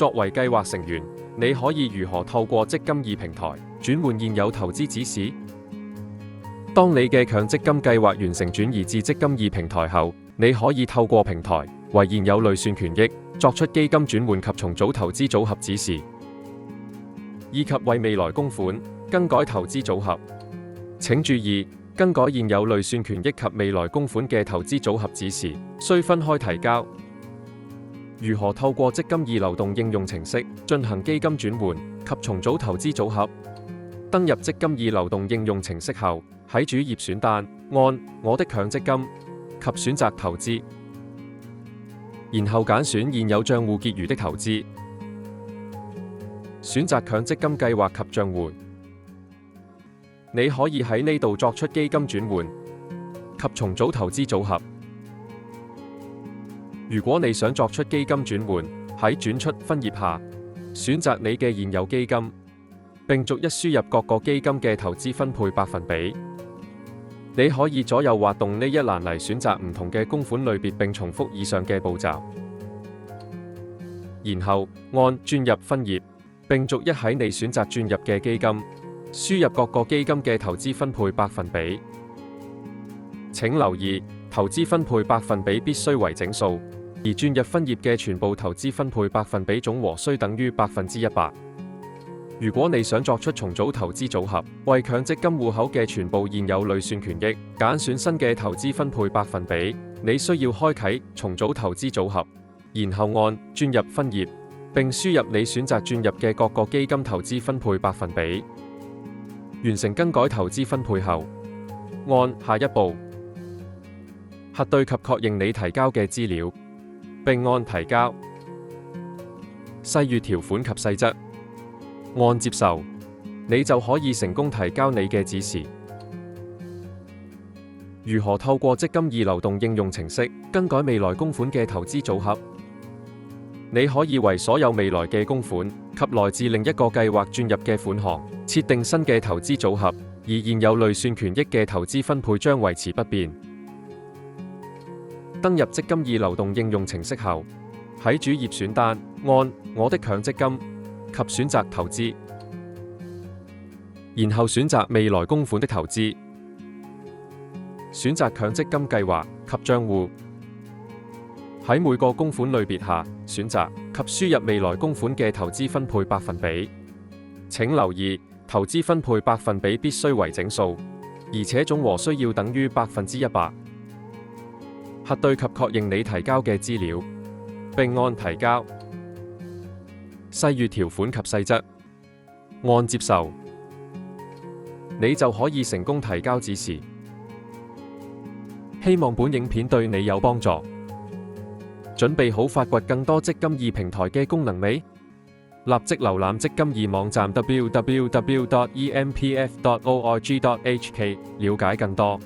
作為計劃成員，你可以如何透過積金易平台轉換現有投資指示？當你嘅強積金計劃完成轉移至積金易平台後，你可以透過平台為現有累算權益作出基金轉換及重組投資組合指示，以及為未來供款更改投資組合。請注意，更改現有累算權益及未來供款嘅投資組合指示需分開提交。如何透過積金易流動應用程式進行基金轉換及重組投資組合？登入積金易流動應用程式後，喺主頁選單按我的強積金及選擇投資，然後揀選現有賬戶結餘的投資，選擇強積金計劃及賬戶。你可以喺呢度作出基金轉換及重組投資組合。如果你想作出基金轉換，喺轉出分頁下選擇你嘅現有基金，並逐一輸入各個基金嘅投資分配百分比。你可以左右滑動呢一欄嚟選擇唔同嘅供款類別，並重複以上嘅步驟。然後按轉入分頁，並逐一喺你選擇轉入嘅基金輸入各個基金嘅投資分配百分比。請留意，投資分配百分比必須為整數，而轉入分頁嘅全部投資分配百分比總和須等於100%。如果你想作出重組投資組合，為強積金戶口嘅全部現有累算權益揀選新嘅投資分配百分比，你需要開啟重組投資組合，然後按轉入分頁，並輸入你選擇轉入嘅各個基金投資分配百分比。完成更改投資分配後，按下一步，核對及確認你提交嘅資料，並按提交。細閱條款及細則，按接受，你就可以成功提交你嘅指示。如何透過積金易流動應用程式更改未來供款嘅投資組合？你可以為所有未來嘅供款及來自另一個計劃轉入嘅款項設定新嘅投資組合，而現有累算權益嘅投資分配將維持不變。登入積金易流動應用程式後，喺主頁選單按我的強積金及選擇投資，然後選擇未來供款的投資，選擇強積金計劃及賬戶。喺每個供款類別下選擇及輸入未來供款嘅投資分配百分比。請留意，投資分配百分比必須為整數，而且總和需要等於100%。核對及確認你提交嘅資料，並按提交。細閱條款及細則，按接受，你就可以成功提交指示。希望本影片對你有幫助。準備好發掘更多積金易平台嘅功能未？立即瀏覽積金易網站 www.empf.org.hk 了解更多。